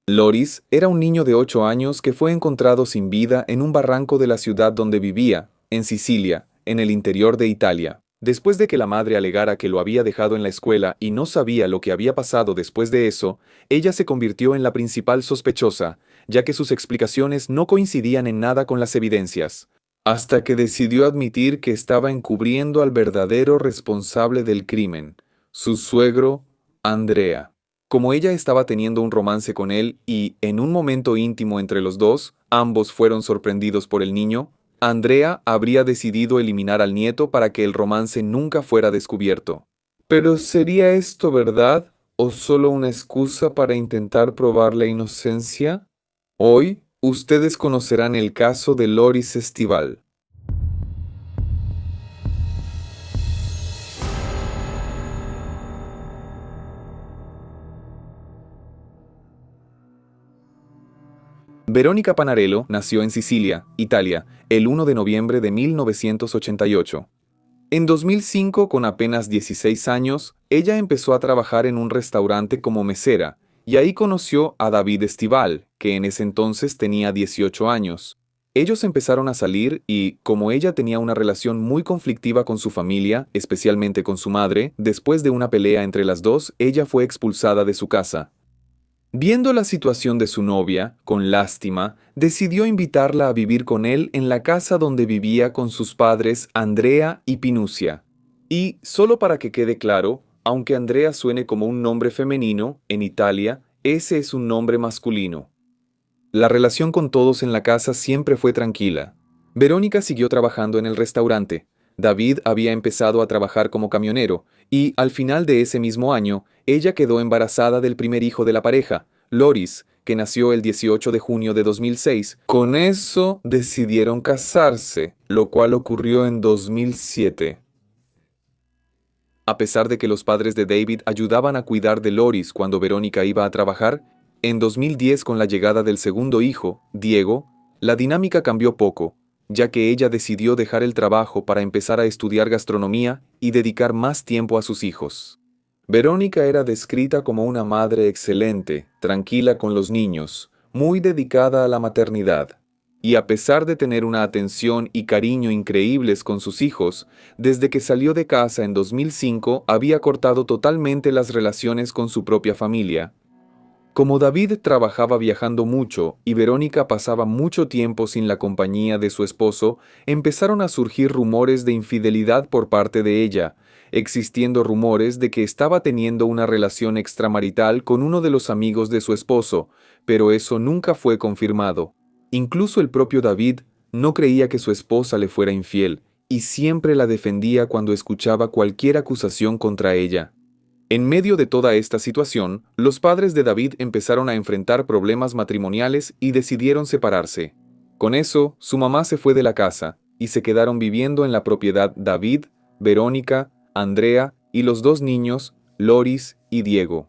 Loris era un niño de 8 años que fue encontrado sin vida en un barranco de la ciudad donde vivía, en Sicilia, en el interior de Italia. Después de que la madre alegara que lo había dejado en la escuela y no sabía lo que había pasado después de eso, ella se convirtió en la principal sospechosa, ya que sus explicaciones no coincidían en nada con las evidencias, hasta que decidió admitir que estaba encubriendo al verdadero responsable del crimen, su suegro, Andrea. Como ella estaba teniendo un romance con él y, en un momento íntimo entre los dos, ambos fueron sorprendidos por el niño, Andrea habría decidido eliminar al nieto para que el romance nunca fuera descubierto. Pero ¿sería esto verdad o solo una excusa para intentar probar la inocencia? Hoy, ustedes conocerán el caso de Loris Estival. Verónica Panarello nació en Sicilia, Italia, el 1 de noviembre de 1988. En 2005, con apenas 16 años, ella empezó a trabajar en un restaurante como mesera, y ahí conoció a David Estival, que en ese entonces tenía 18 años. Ellos empezaron a salir y, como ella tenía una relación muy conflictiva con su familia, especialmente con su madre, después de una pelea entre las dos, ella fue expulsada de su casa. Viendo la situación de su novia, con lástima, decidió invitarla a vivir con él en la casa donde vivía con sus padres Andrea y Pinucia. Y, solo para que quede claro, aunque Andrea suene como un nombre femenino, en Italia, ese es un nombre masculino. La relación con todos en la casa siempre fue tranquila. Verónica siguió trabajando en el restaurante. David había empezado a trabajar como camionero y, al final de ese mismo año, ella quedó embarazada del primer hijo de la pareja, Loris, que nació el 18 de junio de 2006. Con eso decidieron casarse, lo cual ocurrió en 2007. A pesar de que los padres de David ayudaban a cuidar de Loris cuando Verónica iba a trabajar, en 2010, con la llegada del segundo hijo, Diego, la dinámica cambió poco, ya que ella decidió dejar el trabajo para empezar a estudiar gastronomía y dedicar más tiempo a sus hijos. Verónica era descrita como una madre excelente, tranquila con los niños, muy dedicada a la maternidad. Y a pesar de tener una atención y cariño increíbles con sus hijos, desde que salió de casa en 2005 había cortado totalmente las relaciones con su propia familia. Como David trabajaba viajando mucho y Verónica pasaba mucho tiempo sin la compañía de su esposo, empezaron a surgir rumores de infidelidad por parte de ella, existiendo rumores de que estaba teniendo una relación extramarital con uno de los amigos de su esposo, pero eso nunca fue confirmado. Incluso el propio David no creía que su esposa le fuera infiel, y siempre la defendía cuando escuchaba cualquier acusación contra ella. En medio de toda esta situación, los padres de David empezaron a enfrentar problemas matrimoniales y decidieron separarse. Con eso, su mamá se fue de la casa y se quedaron viviendo en la propiedad David, Verónica, Andrea y los dos niños, Loris y Diego.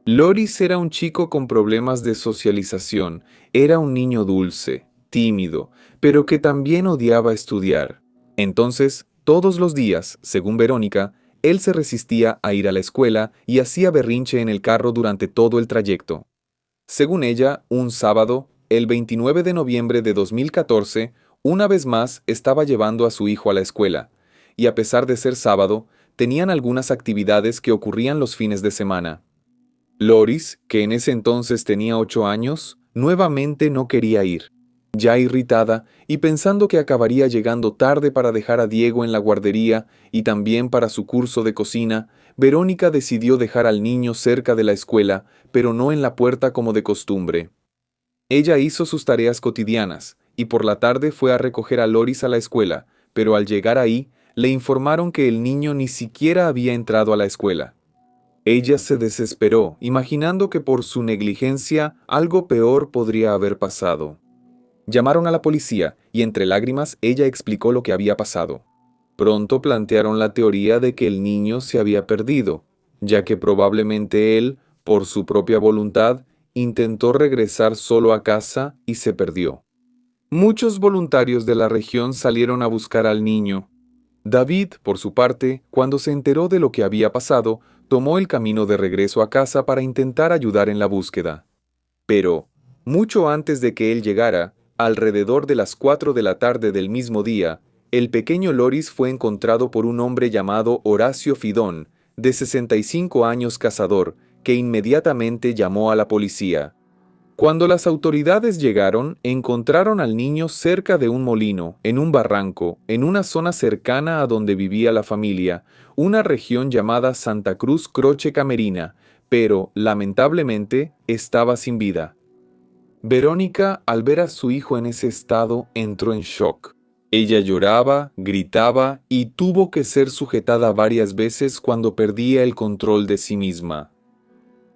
Loris era un chico con problemas de socialización, era un niño dulce, tímido, pero que también odiaba estudiar. Entonces, todos los días, según Verónica, él se resistía a ir a la escuela y hacía berrinche en el carro durante todo el trayecto. Según ella, un sábado, el 29 de noviembre de 2014, una vez más estaba llevando a su hijo a la escuela, y a pesar de ser sábado, tenían algunas actividades que ocurrían los fines de semana. Loris, que en ese entonces tenía 8 años, nuevamente no quería ir. Ya irritada y pensando que acabaría llegando tarde para dejar a Diego en la guardería y también para su curso de cocina, Verónica decidió dejar al niño cerca de la escuela, pero no en la puerta como de costumbre. Ella hizo sus tareas cotidianas y por la tarde fue a recoger a Loris a la escuela, pero al llegar ahí, le informaron que el niño ni siquiera había entrado a la escuela. Ella se desesperó, imaginando que por su negligencia algo peor podría haber pasado. Llamaron a la policía y entre lágrimas ella explicó lo que había pasado. Pronto plantearon la teoría de que el niño se había perdido, ya que probablemente él, por su propia voluntad, intentó regresar solo a casa y se perdió. Muchos voluntarios de la región salieron a buscar al niño. David, por su parte, cuando se enteró de lo que había pasado, tomó el camino de regreso a casa para intentar ayudar en la búsqueda. Pero, mucho antes de que él llegara, alrededor de las 4 de la tarde del mismo día, el pequeño Loris fue encontrado por un hombre llamado Horacio Fidón, de 65 años cazador, que inmediatamente llamó a la policía. Cuando las autoridades llegaron, encontraron al niño cerca de un molino, en un barranco, en una zona cercana a donde vivía la familia, una región llamada Santa Cruz Croce Camerina, pero, lamentablemente, estaba sin vida. Verónica, al ver a su hijo en ese estado, entró en shock. Ella lloraba, gritaba y tuvo que ser sujetada varias veces cuando perdía el control de sí misma.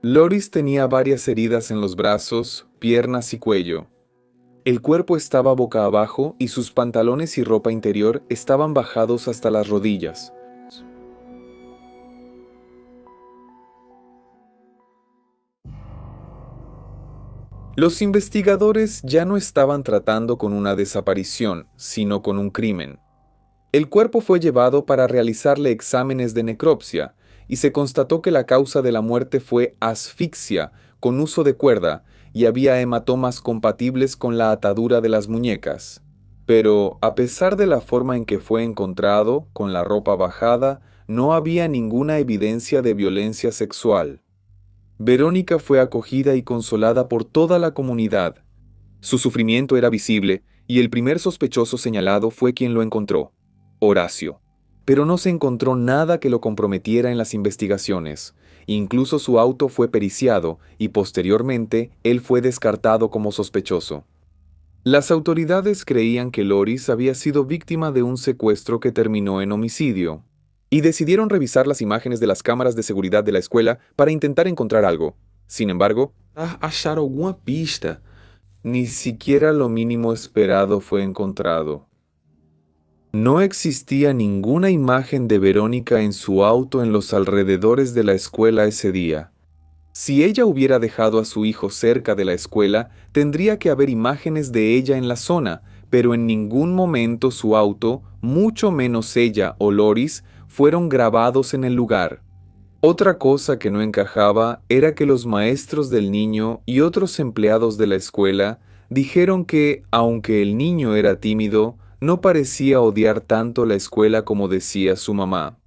Loris tenía varias heridas en los brazos, piernas y cuello. El cuerpo estaba boca abajo y sus pantalones y ropa interior estaban bajados hasta las rodillas. Los investigadores ya no estaban tratando con una desaparición, sino con un crimen. El cuerpo fue llevado para realizarle exámenes de necropsia y se constató que la causa de la muerte fue asfixia con uso de cuerda y había hematomas compatibles con la atadura de las muñecas. Pero, a pesar de la forma en que fue encontrado, con la ropa bajada, no había ninguna evidencia de violencia sexual. Verónica fue acogida y consolada por toda la comunidad. Su sufrimiento era visible y el primer sospechoso señalado fue quien lo encontró, Horacio. Pero no se encontró nada que lo comprometiera en las investigaciones. Incluso su auto fue periciado y posteriormente él fue descartado como sospechoso. Las autoridades creían que Loris había sido víctima de un secuestro que terminó en homicidio, y decidieron revisar las imágenes de las cámaras de seguridad de la escuela para intentar encontrar algo. Sin embargo, achar alguna pista. Ni siquiera lo mínimo esperado fue encontrado. No existía ninguna imagen de Verónica en su auto en los alrededores de la escuela ese día. Si ella hubiera dejado a su hijo cerca de la escuela, tendría que haber imágenes de ella en la zona, pero en ningún momento su auto, mucho menos ella o Loris, fueron grabados en el lugar. Otra cosa que no encajaba era que los maestros del niño y otros empleados de la escuela dijeron que, aunque el niño era tímido, no parecía odiar tanto la escuela como decía su mamá.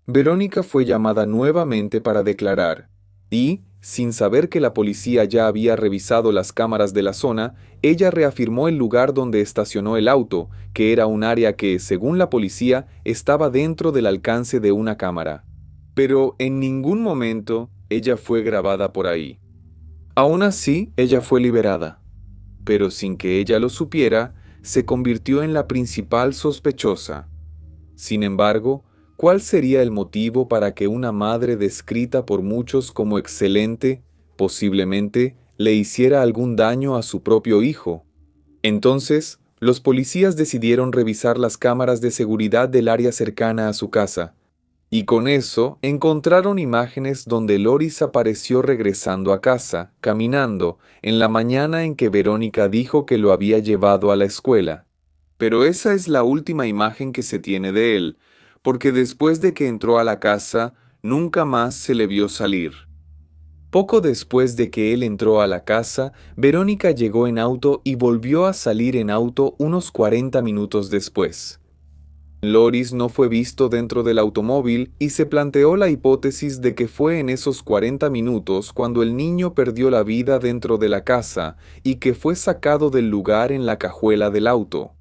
Verónica fue llamada nuevamente para declarar, y, sin saber que la policía ya había revisado las cámaras de la zona, ella reafirmó el lugar donde estacionó el auto, que era un área que, según la policía, estaba dentro del alcance de una cámara. Pero en ningún momento ella fue grabada por ahí. Aún así, ella fue liberada. Pero sin que ella lo supiera, se convirtió en la principal sospechosa. Sin embargo, ¿cuál sería el motivo para que una madre descrita por muchos como excelente, posiblemente, le hiciera algún daño a su propio hijo? Entonces, los policías decidieron revisar las cámaras de seguridad del área cercana a su casa, y con eso encontraron imágenes donde Loris apareció regresando a casa, caminando, en la mañana en que Verónica dijo que lo había llevado a la escuela. Pero esa es la última imagen que se tiene de él, porque después de que entró a la casa, nunca más se le vio salir. Poco después de que él entró a la casa, Verónica llegó en auto y volvió a salir en auto unos 40 minutos después. Loris no fue visto dentro del automóvil y se planteó la hipótesis de que fue en esos 40 minutos cuando el niño perdió la vida dentro de la casa y que fue sacado del lugar en la cajuela del auto.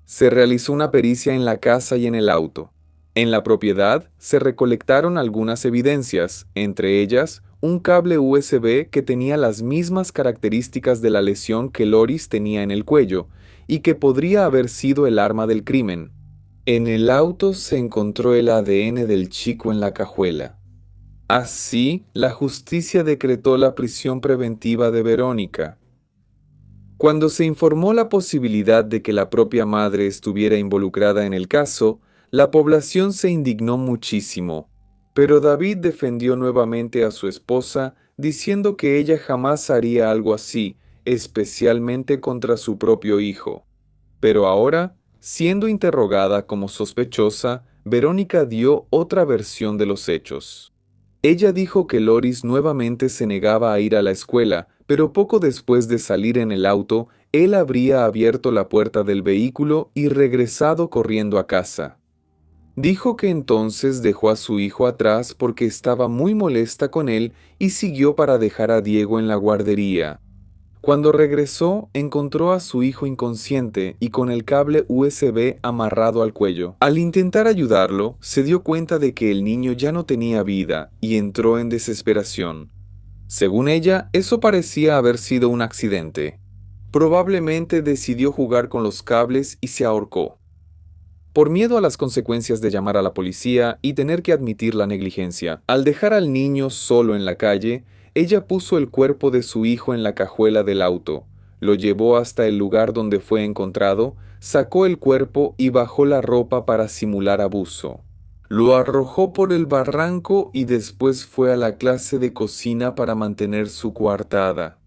Se realizó una pericia en la casa y en el auto. En la propiedad se recolectaron algunas evidencias, entre ellas un cable USB que tenía las mismas características de la lesión que Loris tenía en el cuello y que podría haber sido el arma del crimen. En el auto se encontró el ADN del chico en la cajuela. Así, la justicia decretó la prisión preventiva de Verónica. Cuando se informó la posibilidad de que la propia madre estuviera involucrada en el caso, la población se indignó muchísimo, pero David defendió nuevamente a su esposa, diciendo que ella jamás haría algo así, especialmente contra su propio hijo. Pero ahora, siendo interrogada como sospechosa, Verónica dio otra versión de los hechos. Ella dijo que Loris nuevamente se negaba a ir a la escuela, pero poco después de salir en el auto, él habría abierto la puerta del vehículo y regresado corriendo a casa. Dijo que entonces dejó a su hijo atrás porque estaba muy molesta con él y siguió para dejar a Diego en la guardería. Cuando regresó, encontró a su hijo inconsciente y con el cable USB amarrado al cuello. Al intentar ayudarlo, se dio cuenta de que el niño ya no tenía vida y entró en desesperación. Según ella, eso parecía haber sido un accidente. Probablemente decidió jugar con los cables y se ahorcó. Por miedo a las consecuencias de llamar a la policía y tener que admitir la negligencia, al dejar al niño solo en la calle, ella puso el cuerpo de su hijo en la cajuela del auto, lo llevó hasta el lugar donde fue encontrado, sacó el cuerpo y bajó la ropa para simular abuso. Lo arrojó por el barranco y después fue a la clase de cocina para mantener su coartada.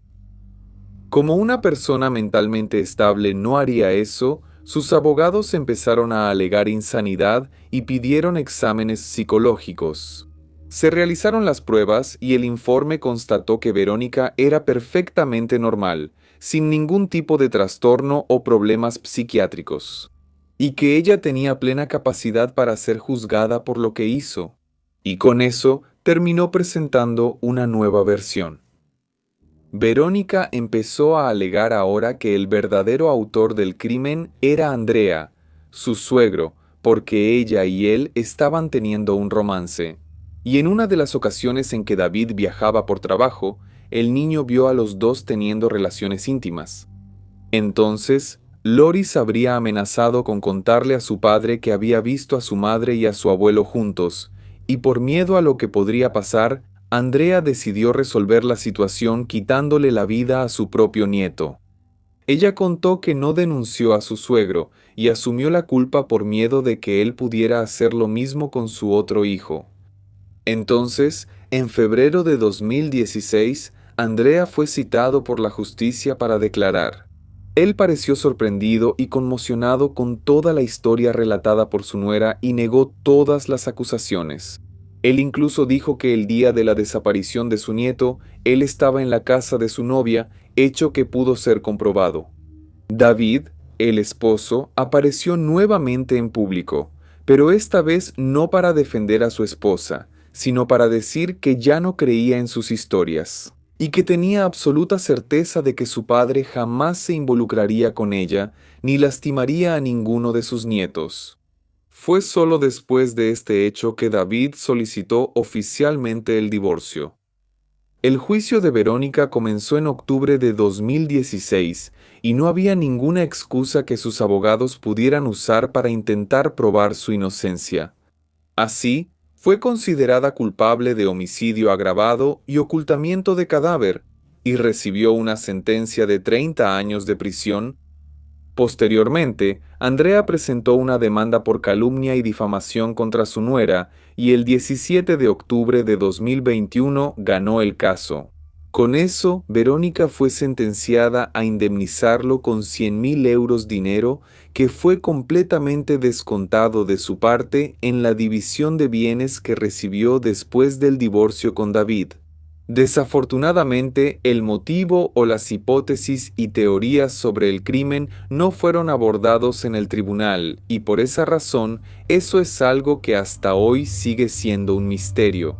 Como una persona mentalmente estable no haría eso, sus abogados empezaron a alegar insanidad y pidieron exámenes psicológicos. Se realizaron las pruebas y el informe constató que Verónica era perfectamente normal, sin ningún tipo de trastorno o problemas psiquiátricos, y que ella tenía plena capacidad para ser juzgada por lo que hizo. Y con eso terminó presentando una nueva versión. Verónica empezó a alegar ahora que el verdadero autor del crimen era Andrea, su suegro, porque ella y él estaban teniendo un romance. Y en una de las ocasiones en que David viajaba por trabajo, el niño vio a los dos teniendo relaciones íntimas. Entonces, Loris habría amenazado con contarle a su padre que había visto a su madre y a su abuelo juntos, y por miedo a lo que podría pasar, Andrea decidió resolver la situación quitándole la vida a su propio nieto. Ella contó que no denunció a su suegro y asumió la culpa por miedo de que él pudiera hacer lo mismo con su otro hijo. Entonces, en febrero de 2016, Andrea fue citado por la justicia para declarar. Él pareció sorprendido y conmocionado con toda la historia relatada por su nuera y negó todas las acusaciones. Él incluso dijo que el día de la desaparición de su nieto, él estaba en la casa de su novia, hecho que pudo ser comprobado. David, el esposo, apareció nuevamente en público, pero esta vez no para defender a su esposa, sino para decir que ya no creía en sus historias, y que tenía absoluta certeza de que su padre jamás se involucraría con ella, ni lastimaría a ninguno de sus nietos. Fue solo después de este hecho que David solicitó oficialmente el divorcio. El juicio de Verónica comenzó en octubre de 2016 y no había ninguna excusa que sus abogados pudieran usar para intentar probar su inocencia. Así, fue considerada culpable de homicidio agravado y ocultamiento de cadáver y recibió una sentencia de 30 años de prisión. Posteriormente, Andrea presentó una demanda por calumnia y difamación contra su nuera y el 17 de octubre de 2021 ganó el caso. Con eso, Verónica fue sentenciada a indemnizarlo con 100.000 euros dinero que fue completamente descontado de su parte en la división de bienes que recibió después del divorcio con David. Desafortunadamente, el motivo o las hipótesis y teorías sobre el crimen no fueron abordados en el tribunal y por esa razón eso es algo que hasta hoy sigue siendo un misterio.